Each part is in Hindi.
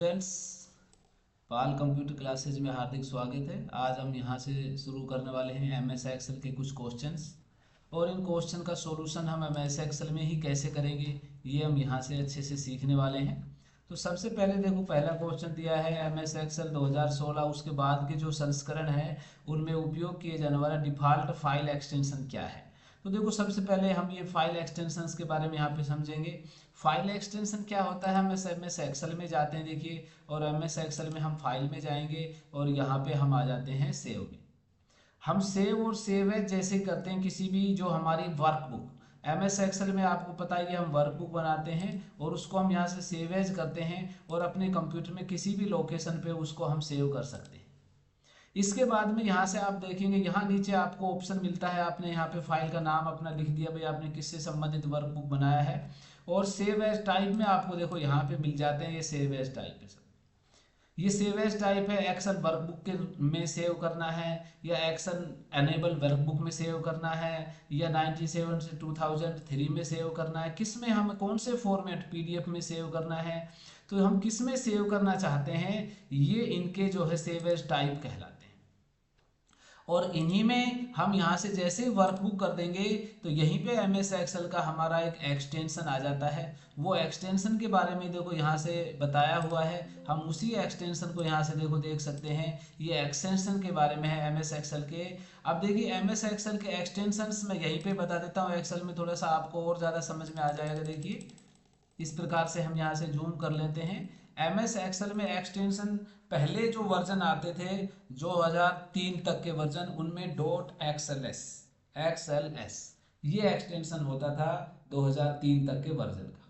फ्रेंड्स, पाल कंप्यूटर क्लासेज में हार्दिक स्वागत है। आज हम यहाँ से शुरू करने वाले हैं एमएस एक्सेल के कुछ क्वेश्चंस, और इन क्वेश्चन का सॉल्यूशन हम एमएस एक्सेल में ही कैसे करेंगे ये हम यहाँ से अच्छे से सीखने वाले हैं। तो सबसे पहले देखो, पहला क्वेश्चन दिया है एमएस एक्सेल 2016, उसके बाद के जो संस्करण है उनमें उपयोग किए जाने वाला डिफ़ॉल्ट फाइल एक्सटेंशन क्या है। तो देखो, सबसे पहले हम ये फाइल एक्सटेंशंस के बारे में यहाँ पे समझेंगे। फाइल एक्सटेंशन क्या होता है, हम एम एस एक्सेल में जाते हैं देखिए, और एम एस एक्सेल में हम फाइल में जाएंगे और यहाँ पे हम आ जाते हैं सेव में। हम सेव और सेव एज जैसे करते हैं किसी भी जो हमारी वर्कबुक एम एस एक्सेल में, आपको पता है कि हम वर्कबुक बनाते हैं और उसको हम यहाँ से सेव एज करते हैं और अपने कंप्यूटर में किसी भी लोकेशन पे उसको हम सेव कर सकते हैं। इसके बाद में यहाँ से आप देखेंगे, यहाँ नीचे आपको ऑप्शन मिलता है, आपने यहाँ पे फाइल का नाम अपना लिख दिया भाई, आपने किससे संबंधित वर्कबुक बनाया है। और सेव एज टाइप में आपको देखो यहाँ पे मिल जाते हैं ये सेव एज टाइप है। सब ये सेव एज टाइप है, एक्सेल वर्कबुक के में सेव करना है, या एक्सेल एनेबल वर्कबुक में सेव करना है, या 97 से 2003 में सेव करना है, किस में हम कौन से फॉर्मेट पीडीएफ में सेव करना है। तो हम किस में सेव करना चाहते हैं, ये इनके जो है सेव एज टाइप कहलाते हैं। और इन्हीं में हम यहाँ से जैसे वर्कबुक कर देंगे तो यहीं पे एम एस एक्सेल का हमारा एक एक्सटेंशन आ जाता है। वो एक्सटेंशन के बारे में देखो यहाँ से बताया हुआ है, हम उसी एक्सटेंशन को यहाँ से देखो देख सकते हैं। ये एक्सटेंशन के बारे में है एम एस एक्सेल के। अब देखिए, एम एस एक्सेल के एक्सटेंशंस मैं यहीं पे बता देता हूँ, एक्सेल में थोड़ा सा आपको और ज़्यादा समझ में आ जाएगा। देखिए, इस प्रकार से हम यहाँ से जूम कर लेते हैं। एम एस एक्सेल में एक्सटेंशन पहले जो वर्जन आते थे 2003 तक के वर्जन, उनमें डॉट XLS ये एक्सटेंशन होता था 2003 तक के वर्जन का।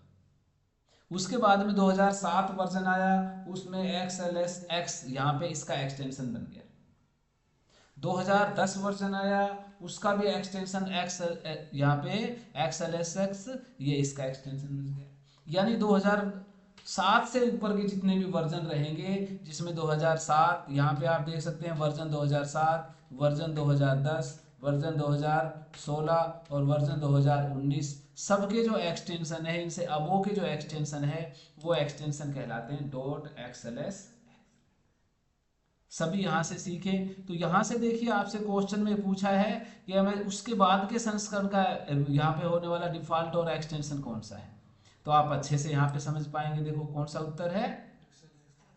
उसके बाद में 2007 वर्जन आया, उसमें XLSX यहाँ पे इसका एक्सटेंशन बन गया। 2010 वर्जन आया, उसका भी एक्सटेंशन एक्स यहाँ पे XLSX, ये इसका एक्सटेंशन बन गया। यानी 2007 से ऊपर के जितने भी वर्जन रहेंगे, जिसमें 2007 यहाँ पे आप देख सकते हैं वर्जन 2007, वर्जन 2010, वर्जन 2016 और वर्जन 2019, सबके जो एक्सटेंशन है, इनसे अबो के जो एक्सटेंशन है वो एक्सटेंशन कहलाते हैं .XLS। सभी यहाँ से सीखें। तो यहाँ से देखिए, आपसे क्वेश्चन में पूछा है कि हमें उसके बाद के संस्करण का यहाँ पे होने वाला डिफॉल्ट और एक्सटेंशन कौन सा है, तो आप अच्छे से यहाँ पे समझ पाएंगे। देखो कौन सा उत्तर है।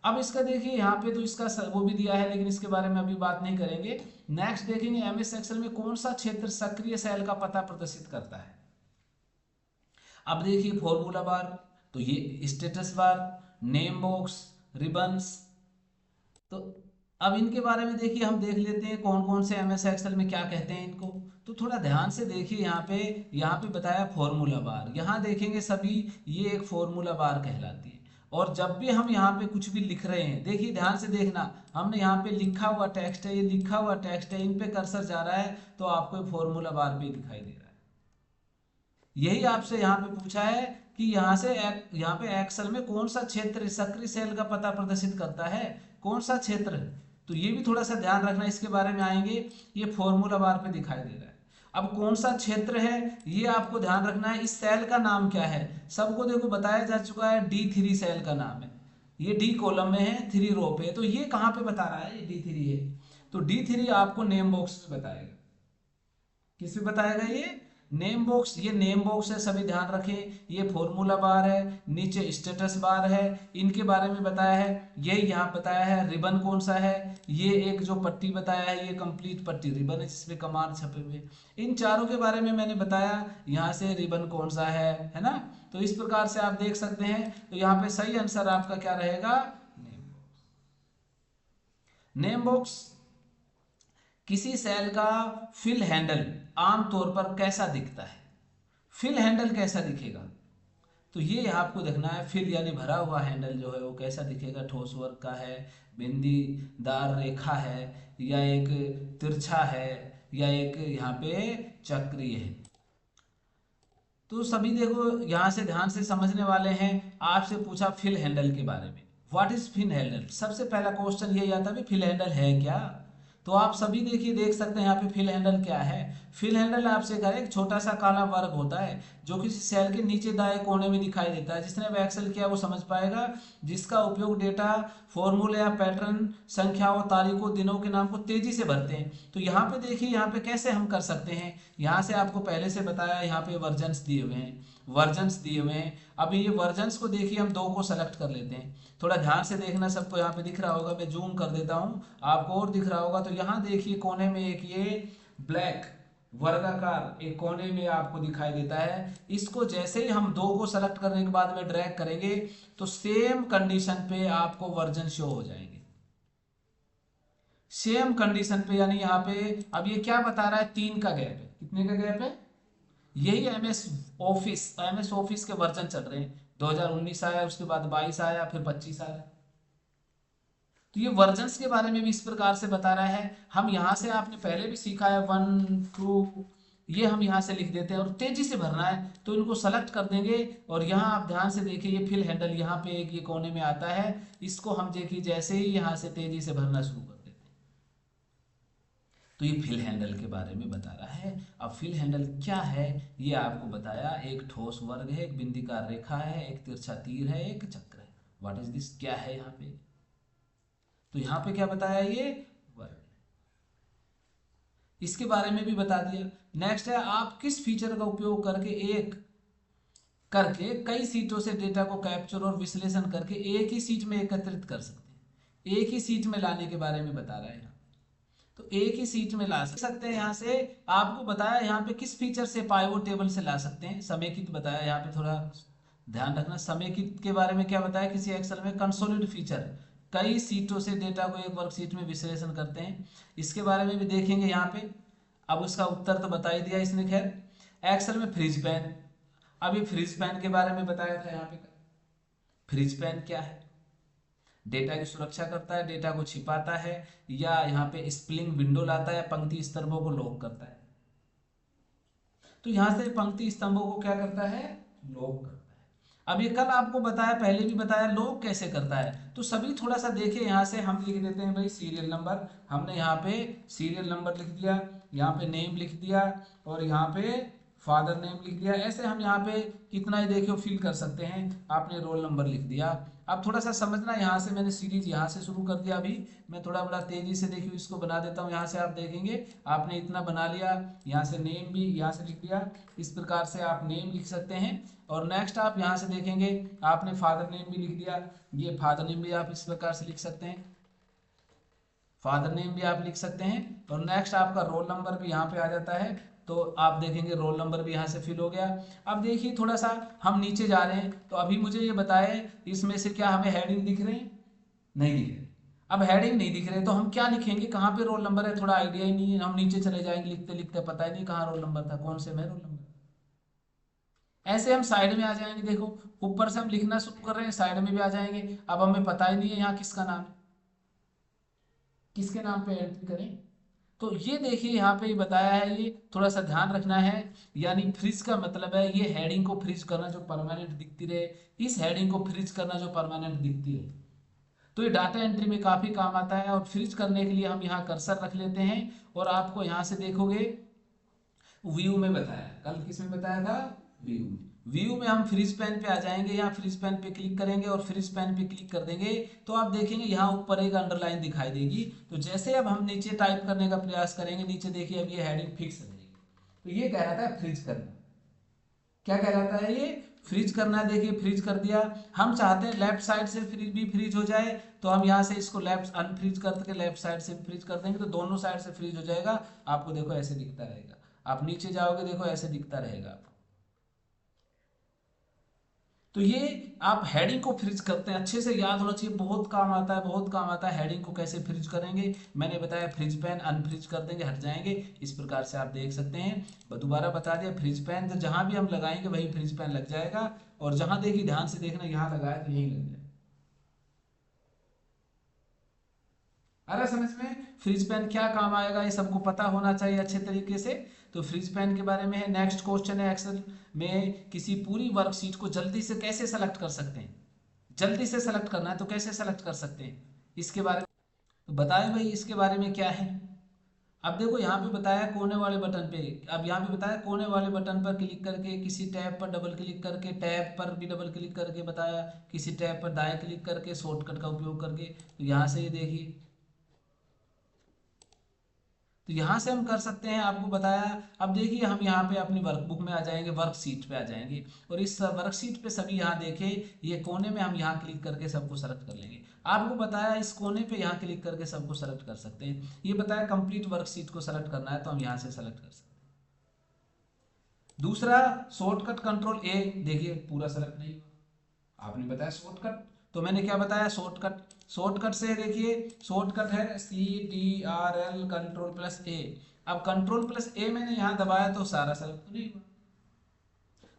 अब इसका देखिए, यहाँ पे तो इसका वो भी दिया है, लेकिन इसके बारे में अभी बात नहीं करेंगे। नेक्स्ट देखेंगे, एम एस एक्सेल में कौन सा क्षेत्र सक्रिय सेल का पता प्रदर्शित करता है। अब देखिए, फॉर्मूला बार, तो ये status bar, name box, ribbons. तो अब इनके बारे में देखिए, हम देख लेते हैं कौन कौन से एम एस एक्सेल में क्या कहते हैं इनको। तो थोड़ा ध्यान से देखिए, यहाँ पे बताया फॉर्मूला बार, यहाँ देखेंगे सभी ये एक फॉर्मूला बार कहलाती है। और जब भी हम यहाँ पे कुछ भी लिख रहे हैं, देखिए ध्यान से देखना, हमने यहाँ पे लिखा हुआ टेक्स्ट है, ये लिखा हुआ टेक्स्ट है, इन पे कर्सर जा रहा है तो आपको फॉर्मूला बार पे दिखाई दे रहा है। यही आपसे यहाँ पे पूछा है कि यहाँ पे एक्सेल में कौन सा क्षेत्र सक्रिय सेल का पता प्रदर्शित करता है, कौन सा क्षेत्र। तो ये भी थोड़ा सा ध्यान रखना, इसके बारे में आएंगे। ये फॉर्मूला बार पे दिखाई दे रहा है। अब कौन सा क्षेत्र है ये आपको ध्यान रखना है। इस सेल का नाम क्या है, सबको देखो बताया जा चुका है, D3 सेल का नाम है। ये D कॉलम में है, 3 रो पे, तो ये कहाँ पे बता रहा है, ये D3 है। तो D3 आपको नेम बॉक्स में बताएगा। किस में बताएगा, ये नेम बॉक्स। ये नेम बॉक्स है, सभी ध्यान रखें। ये फॉर्मूला बार है, नीचे स्टेटस बार है, इनके बारे में बताया है। ये यहाँ बताया है रिबन कौन सा है, ये एक जो पट्टी बताया है ये कंप्लीट पट्टी रिबन है जिसमें कमांड छपे हुए। इन चारों के बारे में मैंने बताया, यहाँ से रिबन कौन सा है ना। तो इस प्रकार से आप देख सकते हैं। तो यहाँ पे सही आंसर आपका क्या रहेगा, नेम बॉक्स। किसी सेल का फिल हैंडल आमतौर पर कैसा दिखता है, फिल हैंडल कैसा दिखेगा, तो ये आपको देखना है। फिल यानी भरा हुआ हैंडल जो है वो कैसा दिखेगा, ठोस वर्ग का है, बिंदीदार रेखा है, या एक तिरछा है, या एक यहाँ पे चक्रीय है। तो सभी देखो यहाँ से ध्यान से समझने वाले हैं। आपसे पूछा फिल हैंडल के बारे में, व्हाट इज फिल हैंडल। सबसे पहला क्वेश्चन यही आता है, फिल हैंडल है क्या। तो आप सभी देखिए, देख सकते हैं यहाँ पे फिल हैंडल क्या है। फिल हैंडल आपसे करें, एक छोटा सा काला वर्ग होता है जो किसी सेल के नीचे दाएं कोने में दिखाई देता है। जिसने अब एक्सेल किया वो समझ पाएगा, जिसका उपयोग डेटा, फॉर्मूले या पैटर्न, संख्याओं, तारीखों, दिनों के नाम को तेजी से भरते हैं। तो यहाँ पे देखिए, यहाँ पे कैसे हम कर सकते हैं। यहाँ से आपको पहले से बताया, यहाँ पे वर्जन्स दिए हुए हैं, वर्जन्स दिए हुए हैं। अभी ये वर्जन्स को देखिए, हम 2 को सेलेक्ट कर लेते हैं। थोड़ा ध्यान से देखना, सबको यहाँ पे दिख रहा होगा, मैं जूम कर देता हूँ, आपको और दिख रहा होगा। तो यहाँ देखिए कोने में एक ये ब्लैक वर्गाकार एक कोने में आपको दिखाई देता है। इसको जैसे ही हम 2 को सेलेक्ट करने के बाद में ड्रैग करेंगे तो सेम कंडीशन पे आपको वर्जन शो हो जाएंगे, सेम कंडीशन पे। यानी यहाँ पे अब ये क्या बता रहा है, 3 का गैप है। कितने का गैप है? यही एमएस ऑफिस के वर्जन चल रहे हैं। 2019 आया, उसके बाद 22 आया, फिर 25 आया। तो ये वर्जन्स के बारे में भी इस प्रकार से बता रहा है। हम यहाँ से, आपने पहले भी सीखा है 1 2, ये हम यहाँ से लिख देते हैं और तेजी से भरना है तो इनको सेलेक्ट कर देंगे। और यहाँ आप ध्यान से देखिए, ये फिल हैंडल यहाँ पे एक ये कोने में आता है, इसको हम देखिए जैसे ही यहाँ से तेजी से भरना शुरू कर देते हैं। तो ये फिल हैंडल के बारे में बता रहा है। अब फिल हैंडल क्या है ये आपको बताया। एक ठोस वर्ग है, एक बिंदीदार रेखा है, एक तिरछा तीर है, एक चक्र है। व्हाट इज दिस, क्या है यहाँ पे? तो यहाँ पे क्या बताया, ये वर्ग, इसके बारे में भी बता दिया। नेक्स्ट है, आप किस फीचर का उपयोग करके कई सीटों से डेटा को कैप्चर और विश्लेषण करके एक ही सीट में एकत्रित कर सकते हैं। एक ही सीट में लाने के बारे में बता रहा है यहाँ। तो एक ही सीट में ला सकते हैं। यहाँ से आपको बताया, यहाँ पे किस फीचर से पाइवोट टेबल से ला सकते हैं। समेकित बताया, यहाँ पे थोड़ा ध्यान रखना। समेकित के बारे में क्या बताया, किसी एक्सेल में कंसोलिडेट फीचर, कई सीटों से डेटा को एक वर्कशीट में विश्लेषण करते हैं। इसके बारे में भी देखेंगे यहाँ पे। अब उसका उत्तर तो बता ही दिया इसने। खैर, एक्सेल में फ्रीज पैन, अभी फ्रीज पैन के बारे में बताया था। यहाँ पे फ्रीज पैन क्या है, डेटा की सुरक्षा करता है, डेटा को छिपाता है, या यहाँ पे स्प्लिंग विंडो लाता है, पंक्ति स्तंभों को लॉक करता है। तो यहाँ से पंक्ति स्तंभों को क्या करता है, लॉक करता है। अब ये कल आपको बताया, पहले भी बताया, लॉक कैसे करता है। तो सभी थोड़ा सा देखिए, यहाँ से हम लिख देते हैं भाई सीरियल नंबर। हमने यहाँ पे सीरियल नंबर लिख दिया, यहाँ पे नेम लिख दिया, और यहाँ पे फादर नेम लिख दिया। ऐसे हम यहाँ पे कितना ही देखिए फिल कर सकते हैं। आपने रोल नंबर लिख दिया। अब थोड़ा सा समझना, यहाँ से मैंने सीरीज यहाँ से शुरू कर दिया। अभी मैं थोड़ा बड़ा तेजी से देखिए इसको बना देता हूँ। यहाँ से आप देखेंगे, आपने इतना बना लिया, यहाँ से नेम भी यहाँ से लिख दिया। इस प्रकार से आप नेम लिख सकते हैं। और नेक्स्ट आप यहाँ से देखेंगे, आपने फादर नेम भी लिख दिया। ये फादर नेम भी आप इस प्रकार से लिख सकते हैं, फादर नेम भी आप लिख सकते हैं। और नेक्स्ट आपका रोल नंबर भी यहाँ पे आ जाता है। तो आप देखेंगे रोल नंबर भी यहाँ से फिल हो गया। अब देखिए थोड़ा सा हम नीचे जा रहे हैं, तो अभी मुझे ये बताए इसमें से क्या हमें हेडिंग दिख रहे हैं, नहीं दिख रहे। अब हेडिंग नहीं दिख रहे तो हम क्या लिखेंगे, कहाँ पे रोल नंबर है, थोड़ा आइडिया ही नहीं है। हम नीचे चले जाएंगे, लिखते लिखते पता ही नहीं कहाँ रोल नंबर था, कौन से में रोल नंबर। ऐसे हम साइड में आ जाएंगे। देखो ऊपर से हम लिखना शुरू कर रहे हैं, साइड में भी आ जाएंगे। अब हमें पता ही नहीं है यहाँ किसका नाम है, किसके नाम पे एंट्री करें। तो ये देखिए यहाँ पे बताया है, ये थोड़ा सा ध्यान रखना है। यानी फ्रीज का मतलब है ये हेडिंग को फ्रीज करना जो परमानेंट दिखती रहे, इस हेडिंग को फ्रीज करना जो परमानेंट दिखती रहे। तो ये डाटा एंट्री में काफी काम आता है। और फ्रीज करने के लिए हम यहाँ कर्सर रख लेते हैं, और आपको यहाँ से देखोगे व्यू में बताया, कल किस में बताया था, व्यू में। व्यू में हम फ्रीज पैन पे आ जाएंगे, यहाँ फ्रीज पैन पे क्लिक करेंगे और फ्रीज पैन पे क्लिक कर देंगे तो आप देखेंगे यहाँ ऊपर एक अंडरलाइन दिखाई देगी। तो जैसे अब हम नीचे टाइप करने का प्रयास करेंगे, नीचे देखिए अब ये हेडिंग फिक्स रहेगी। तो ये कह रहा था फ्रीज करना, क्या कह रहा था ये, फ्रीज करना। देखिए फ्रीज कर दिया। हम चाहते हैं लेफ्ट साइड से फ्रीज भी फ्रीज हो जाए, तो हम यहाँ से इसको लेफ्ट अनफ्रीज करके लेफ्ट साइड से फ्रीज कर देंगे, तो दोनों साइड से फ्रीज हो जाएगा। आपको देखो ऐसे दिखता रहेगा, आप नीचे जाओगे देखो ऐसे दिखता रहेगा आपको। तो ये आप हेडिंग को फ्रीज करते हैं, अच्छे से याद होना चाहिए, बहुत काम आता है, बहुत काम आता है। हेडिंग को कैसे फ्रीज करेंगे मैंने बताया, फ्रीज पैन अनफ्रीज कर देंगे, हट जाएंगे। इस प्रकार से आप देख सकते हैं। दोबारा बता दिया, फ्रीज पैन तो जहां भी हम लगाएंगे वही फ्रीज पैन लग जाएगा। और जहां देखिए ध्यान से देखना, यहाँ लगाया तो यही लग जाएगा। अरे समझ में, फ्रीज पैन क्या काम आएगा ये सबको पता होना चाहिए अच्छे तरीके से। तो फ्रीज पैन के बारे में है। नेक्स्ट क्वेश्चन है, एक्सेल में किसी पूरी वर्कशीट को जल्दी से कैसे सेलेक्ट कर सकते हैं। जल्दी से सेलेक्ट करना है तो कैसे सेलेक्ट कर सकते हैं, इसके बारे में तो बताएं भाई, इसके बारे में क्या है। अब देखो यहाँ पे बताया कोने वाले बटन पे, अब यहाँ पे बताया कोने वाले बटन पर क्लिक करके, किसी टैब पर डबल क्लिक करके, टैब पर भी डबल क्लिक करके बताया, किसी टैब पर दाएं क्लिक करके शॉर्टकट का उपयोग करके। तो यहाँ से ये देखिए, तो यहाँ से हम कर सकते हैं, आपको बताया। अब देखिए हम यहाँ पे अपनी वर्कबुक में आ जाएंगे, वर्कशीट पे आ जाएंगे, और इस वर्कशीट पे सभी यहाँ देखिए, ये कोने में हम यहाँ क्लिक करके सबको सेलेक्ट कर लेंगे। आपको बताया इस कोने पे यहाँ क्लिक करके सबको सेलेक्ट कर सकते हैं। ये बताया कंप्लीट वर्कशीट को सेलेक्ट करना है तो हम यहाँ से सेलेक्ट कर सकते हैं। दूसरा शॉर्टकट कंट्रोल ए, देखिए पूरा सेलेक्ट नहीं हुआ, आपने बताया शॉर्टकट, तो मैंने क्या बताया शॉर्टकट, शॉर्टकट से देखिए शॉर्टकट है CTRL कंट्रोल प्लस ए। अब कंट्रोल प्लस ए मैंने यहाँ दबाया तो सारा सेलेक्ट तो नहीं हुआ,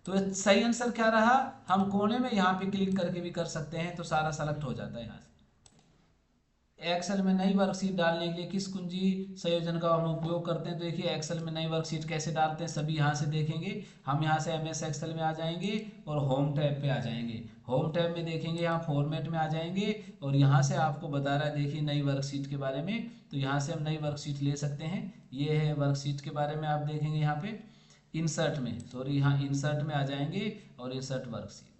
तो सही आंसर क्या रहा, हम कोने में यहाँ पे क्लिक करके भी कर सकते हैं तो सारा सेलेक्ट हो जाता है यहाँ से। एक्सेल में नई वर्कशीट डालने के लिए किस कुंजी संयोजन का हम उपयोग करते हैं, तो देखिए एक्सेल में नई वर्कशीट कैसे डालते हैं सभी यहाँ से देखेंगे। हम यहाँ से MS एक्सेल में आ जाएंगे और होम टैब पे आ जाएंगे। होम टैब में देखेंगे, यहाँ फॉर्मेट में आ जाएंगे और यहाँ से आपको बता रहा है देखिए नई वर्कशीट के बारे में, तो यहाँ से हम नई वर्कशीट ले सकते हैं। ये है वर्कशीट के बारे में, आप देखेंगे यहाँ पे इंसर्ट में, सॉरी यहाँ इंसर्ट में आ जाएंगे और इंसर्ट वर्कशीट।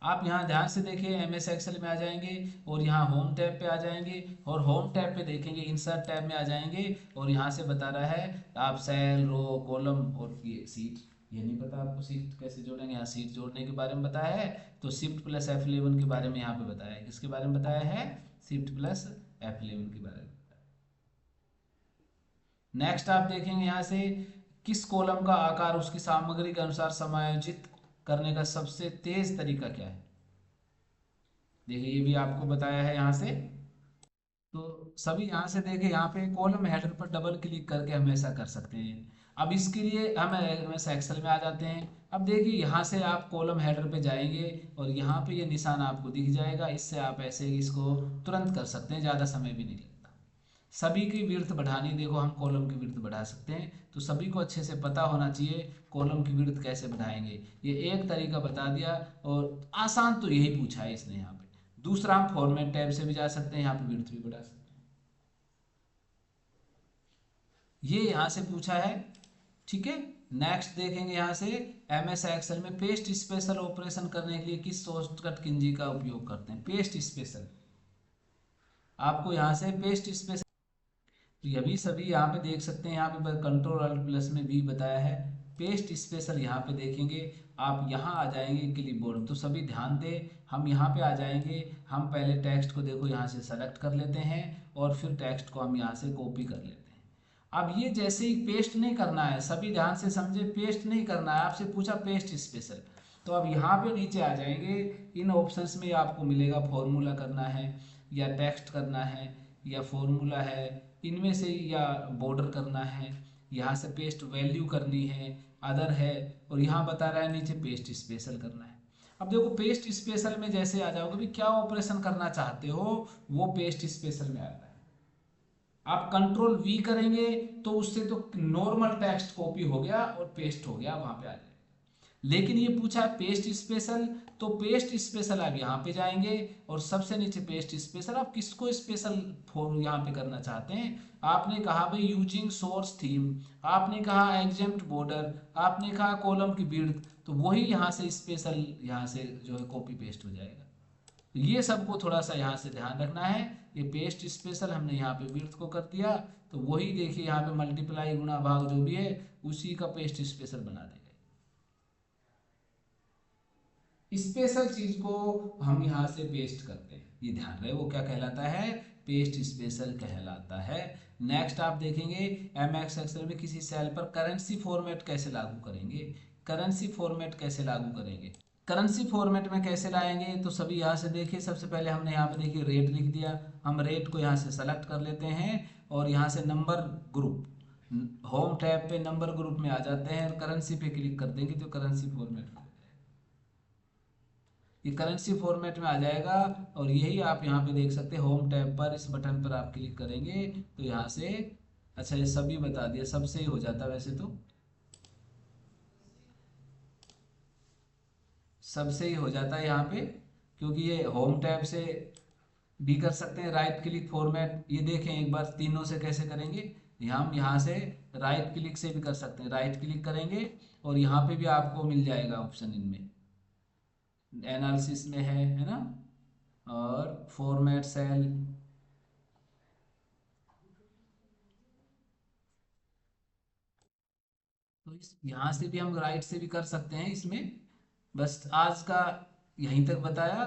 आप यहाँ ध्यान से देखिए MS एक्सेल में आ जाएंगे और यहाँ होम टैब पे आ जाएंगे और होम टैब पे देखेंगे इंसर्ट टैब में आ जाएंगे और यहाँ से बता रहा है आप सेल, रो, कॉलम और ये सीट, ये नहीं पता आपको सीट कैसे जोड़ेंगे, यहाँ सीट जोड़ने के बारे में बताया है। तो शिफ्ट प्लस F11 के बारे में यहाँ पे बताया है, किसके बारे में बताया है, शिफ्ट प्लस F11 के बारे में। नेक्स्ट आप देखेंगे यहाँ से किस कॉलम का आकार उसकी सामग्री के अनुसार समायोजित करने का सबसे तेज तरीका क्या है, देखिए ये भी आपको बताया है यहाँ से। तो सभी यहाँ से देखें, यहाँ पे कॉलम हेडर पर डबल क्लिक करके हम ऐसा कर सकते हैं। अब इसके लिए हम MS एक्सेल में आ जाते हैं। अब देखिए यहाँ से आप कॉलम हेडर पे जाएंगे और यहाँ पे ये निशान आपको दिख जाएगा, इससे आप ऐसे इसको तुरंत कर सकते हैं, ज़्यादा समय भी नहीं लगता। सभी की विड्थ बढ़ानी, देखो हम कॉलम की विड्थ बढ़ा सकते हैं, तो सभी को अच्छे से पता होना चाहिए कॉलम की विड्थ कैसे बढ़ाएंगे। ये एक तरीका बता दिया और आसान तो यही पूछा है इसने यहाँ पे। दूसरा हम फॉर्मेट टैब से भी जा सकते हैं, यहाँ पे विड्थ भी बढ़ा सकते हैं। ये यहाँ से पूछा है, ठीक है। नेक्स्ट देखेंगे यहाँ से MS एक्सेल में पेस्ट स्पेशल ऑपरेशन करने के लिए किस शॉर्टकट कुंजी का उपयोग करते हैं, पेस्ट स्पेशल। आपको यहाँ से पेस्ट स्पेशल, तो ये भी सभी यहाँ पे देख सकते हैं, यहाँ पे कंट्रोल अल्ट प्लस में भी बताया है पेस्ट स्पेशल। यहाँ पे देखेंगे आप, यहाँ आ जाएंगे क्लिपबोर्ड, तो सभी ध्यान दें, हम यहाँ पे आ जाएंगे, हम पहले टेक्स्ट को देखो यहाँ से सेलेक्ट कर लेते हैं और फिर टेक्स्ट को हम यहाँ से कॉपी कर लेते हैं। अब ये जैसे ही पेस्ट नहीं करना है, सभी ध्यान से समझे, पेस्ट नहीं करना है, आपसे पूछा पेस्ट स्पेशल, तो अब यहाँ पे नीचे आ जाएंगे, इन ऑप्शंस में आपको मिलेगा फॉर्मूला करना है या टेक्स्ट करना है या फॉर्मूला है, इनमें से या बॉर्डर करना है, यहाँ से पेस्ट वैल्यू करनी है, अदर है, और यहाँ बता रहा है नीचे पेस्ट स्पेशल करना है। अब देखो पेस्ट स्पेशल में जैसे आ जाओगे भी, क्या ऑपरेशन करना चाहते हो वो पेस्ट स्पेशल में आता है। आप कंट्रोल V करेंगे तो उससे तो नॉर्मल टेक्स्ट कॉपी हो गया और पेस्ट हो गया, वहां पे आ जाएगा। लेकिन ये पूछा है पेस्ट स्पेशल, तो पेस्ट स्पेशल आप यहाँ पे जाएंगे और सबसे नीचे पेस्ट स्पेशल, आप किसको स्पेशल फॉर्म यहाँ पे करना चाहते हैं। आपने कहा भाई यूजिंग सोर्स थीम, आपने कहा एग्जेम्प्ट बॉर्डर, आपने कहा कॉलम की विड्थ, तो वही यहाँ से स्पेशल यहाँ से जो है कॉपी पेस्ट हो जाएगा। तो ये सबको थोड़ा सा यहाँ से ध्यान रखना है। ये पेस्ट स्पेशल हमने यहाँ पे विड्थ को कर दिया, तो वही देखिए यहाँ पे मल्टीप्लाई, गुणा, भाग जो भी है उसी का पेस्ट स्पेशल बना देगा। स्पेशल चीज को हम यहाँ से पेस्ट करते हैं, ये ध्यान रहे, वो क्या कहलाता है, पेस्ट स्पेशल कहलाता है। नेक्स्ट आप देखेंगे MS एक्सेल में किसी सेल पर करेंसी फॉर्मेट कैसे लागू करेंगे, करेंसी फॉर्मेट कैसे लागू करेंगे, करेंसी फॉर्मेट में कैसे लाएंगे, तो सभी यहाँ से देखिए, सबसे पहले हमने यहाँ पे देखिए रेट लिख दिया, हम रेट को यहाँ से सेलेक्ट कर लेते हैं और यहाँ से नंबर ग्रुप, होम टैब पे नंबर ग्रुप में आ जाते हैं और करेंसी पे क्लिक कर देंगे तो करेंसी फॉर्मेट, ये करेंसी फॉर्मेट में आ जाएगा। और यही आप यहाँ पे देख सकते हैं होम टैब पर, इस बटन पर आप क्लिक करेंगे तो यहाँ से, अच्छा ये सभी बता दिया, सबसे ही हो जाता वैसे तो, सबसे ही हो जाता है यहाँ पे, क्योंकि ये होम टैब से भी कर सकते हैं, राइट क्लिक फॉर्मेट। ये देखें एक बार तीनों से कैसे करेंगे। हम यहाँ से राइट क्लिक से भी कर सकते हैं, राइट क्लिक करेंगे और यहाँ पे भी आपको मिल जाएगा ऑप्शन, इनमें एनालिसिस में है ना, और फॉर्मेट सेल। तो इस यहाँ से भी हम राइट से भी कर सकते हैं इसमें। बस आज का यहीं तक बताया।